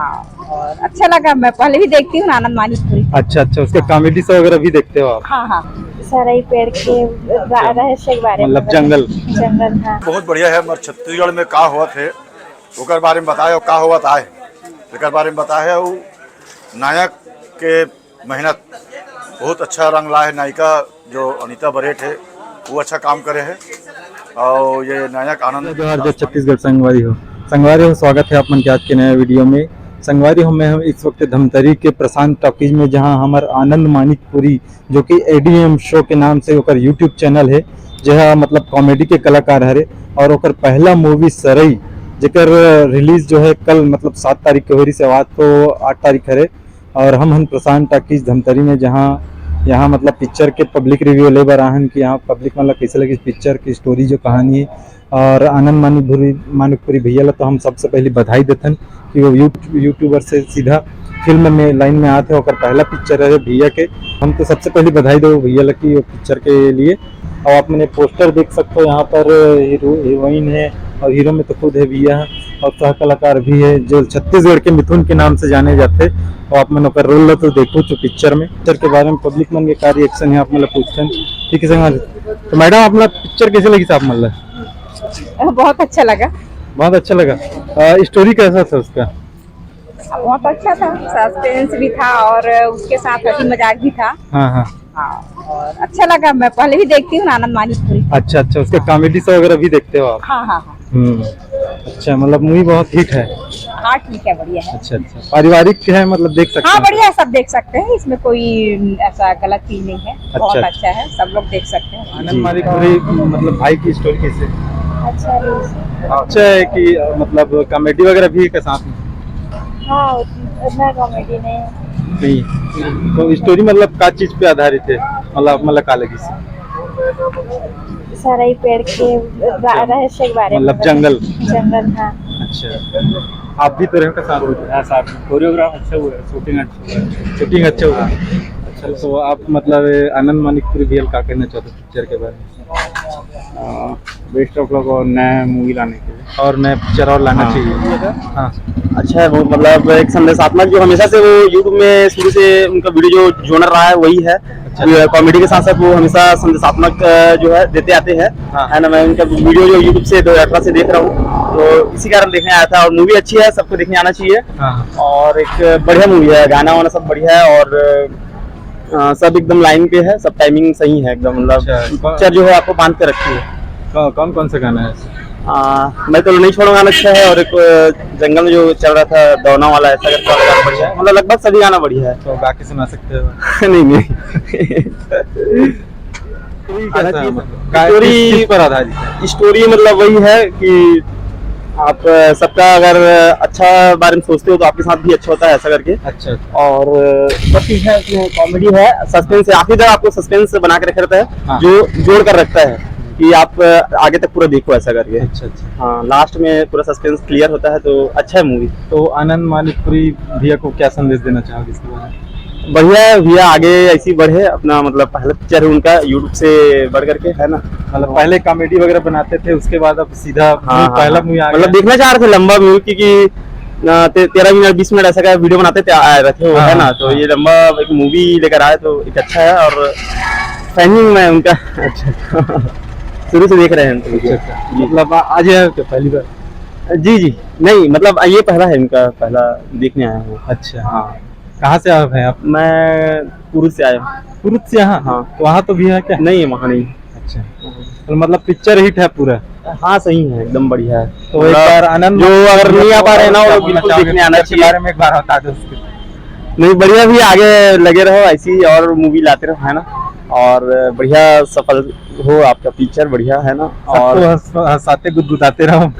हाँ, और अच्छा लगा। मैं पहले भी देखती हूँ आनंद मानिक पूरी। अच्छा अच्छा, उसके कॉमेडी से वगैरह भी देखते हो आप? हाँ हाँ, सराई पेड़ के रहस्य के बारे में, मतलब जंगल जंगल। हाँ, बहुत बढ़िया है। मगर छत्तीसगढ़ में का हुआ थे ओकर बारे में बताए और का हुआ था एकर बारे में बताया। वो नायक के मेहनत बहुत अच्छा रंग ला है। नायिका जो अनीता बरेट है वो अच्छा काम करे है और ये नायक आनंद जोहार जय छत्तीसगढ़। संगवारी हो स्वागत है आप मन के आज के नए वीडियो में। संगवारी हो मैं इस वक्त धमतरी के प्रशांत टॉकीज में, जहां हमार आनंद मानिक पुरी जो कि एडीएम शो के नाम से ओकर यूट्यूब चैनल है, जहाँ मतलब कॉमेडी के कलाकार हरे। और ओकर पहला मूवी सरई जेकर रिलीज जो है कल मतलब 7 तारीख के हो रही से, आज तो 8 तारीख हरे। और हम प्रशांत टॉकीज धमतरी में, जहाँ यहाँ मतलब पिक्चर के पब्लिक रिव्यू ले बार आहन कि यहाँ पब्लिक मतलब कैसे लगी पिक्चर की स्टोरी जो कहानी है। और आनंद मानिक पुरी भैया तो हम सबसे पहले बधाई देथन कि वो यूट्यूबर से सीधा फिल्म में लाइन में आते और पहला पिक्चर है भैया के। हम तो सबसे पहले बधाई दो भैया की पिक्चर के लिए। और आप मैंने पोस्टर देख सकते हो, यहाँ पर हीरोइन है और हीरो में तो खुद है भैया, और सह कलाकार भी है जो छत्तीसगढ़ के मिथुन के नाम से जाने जाते। और आप मैंने रोल लो तो देखो तो पिक्चर में, पिक्चर के बारे में पब्लिक मन के क्या रिएक्शन है आप मतलब पूछते हैं। ठीक है संग, तो मैडम अपना पिक्चर कैसे लगी साहब? मतलब बहुत अच्छा लगा। बहुत अच्छा लगा। स्टोरी कैसा था उसका? बहुत अच्छा था, सस्पेंस भी था और उसके साथ हंसी मजाक भी था। हाँ हाँ हाँ, और अच्छा लगा। मैं पहले भी देखती हूँ आनंद मानिक पूरी। अच्छा अच्छा, उसके कॉमेडी से वगैरह भी देखते हो आप? हाँ हाँ हाँ। अच्छा, मतलब मूवी बहुत हिट है। हाँ ठीक है, बढ़िया है। अच्छा अच्छा, पारिवारिक है मतलब देख सकते हाँ हैं? बढ़िया है, सब देख सकते हैं, इसमें कोई ऐसा गलत चीज नहीं है। बहुत अच्छा। अच्छा है, सब लोग देख सकते हैं। आनंद मानिक पुरी मतलब भाई की स्टोरी कैसे? अच्छा अच्छा है कि मतलब कॉमेडी वगैरह भी है के साथ में? हाँ, उतना कॉमेडी नहीं। तो स्टोरी मतलब का चीज पे आधारित है? मतलब का लगी सराई पेड़ के रहस्य के बारे में, मतलब जंगल। जंगल। हाँ, अच्छा, आप भी तो रहे के साथ होते हैं? साथ में कोरियोग्राफ अच्छा हुआ है, शूटिंग अच्छा हुआ है। शूटिंग अच्छा हुआ। अच्छा, तो आप मतलब आनंद मानिक पुरी भैया क्या कहना चाहते हो पिक्चर के बारे में? बेस्ट ऑफ लक और नया मूवी लाने के लिए, और नया पिक्चर और लाना हाँ। चाहिए। हाँ अच्छा है वो, मतलब एक संदेशात्मक जो हमेशा से वो यूट्यूब में शुरू से उनका वीडियो जो जोनर रहा है वही है। कॉमेडी के साथ साथ वो हमेशा संदेशात्मक जो है देते आते हैं। हाँ। है ना, मैं उनका वीडियो जो यूट्यूब से 2018 से देख रहा हूँ, तो इसी कारण देखने आया था। और मूवी अच्छी है, सबको देखने आना चाहिए। हाँ। और एक बढ़िया मूवी है, गाना वाना सब बढ़िया है और सब एकदम लाइन पे है, सब टाइमिंग सही है एकदम। मतलब पिक्चर जो है आपको बांध के रखती है। कौन कौन सा गाना है? मैं तो नहीं छोड़ूंगा गाना अच्छा है, और एक जंगल में जो चल रहा था दौना वाला, ऐसा करके वाला गाना बढ़िया है। मतलब लगभग सभी गाना बढ़िया है। तो गा के सुना सकते हो? नहीं नहीं, स्टोरी पर आधारित है? स्टोरी मतलब वही है कि आप सबका अगर अच्छा बारे में सोचते हो तो आपके साथ भी अच्छा होता है, ऐसा करके। अच्छा। और सब चीज है उसमें, कॉमेडी है, सस्पेंस है, आखिरी तक आपको सस्पेंस बना के रखता है। हाँ। जो जोड़ कर रखता है कि आप आगे तक पूरा देखो, ऐसा करके। अच्छा अच्छा। हाँ, लास्ट में पूरा सस्पेंस क्लियर होता है, तो अच्छा है मूवी। तो आनंद मानिक पुरी भैया को क्या संदेश देना चाहोगे इसके बारे में? बढ़िया है भैया, आगे ऐसी बढ़े अपना। मतलब पहला पिक्चर है उनका यूट्यूब से बढ़ करके, है ना। मतलब पहले कॉमेडी वगैरह बनाते थे, उसके बाद अब सीधा पहला मूवी आ गया। मतलब देखना चाह रहे थे लंबा मूवी, क्योंकि 13 मिनट 20 मिनट ऐसा का वीडियो बनाते थे वो, है ना। तो ये लंबा एक मूवी लेकर आए तो एक अच्छा है, और फैन में उनका। अच्छा, शुरू से देख रहे हैं तो। अच्छा, मतलब आज है क्या पहली बार? जी जी, नहीं मतलब ये पहला है इनका, पहला देखने आया हूँ। अच्छा हाँ। कहाँ से आए हैं आप? मैं पुरुष से आया हूँ। पुरुष से? यहाँ? हाँ। तो वहाँ तो भी है क्या? नहीं, वहाँ नहीं। अच्छा, तो मतलब पिक्चर हिट है पूरा? हाँ सही है, एकदम बढ़िया है। तो एक बार आनंद जो अगर नहीं आ पा रहे ना, वो बिल्कुल देखने आना चाहिए। बारे में एक बार बता दो उसके। नहीं, बढ़िया भी, आगे लगे रहो ऐसी और मूवी लाते रहो, है ना। और बढ़िया सफल हो आपका पिक्चर, बढ़िया है ना। और हंसाते गुदगुदाते रहो।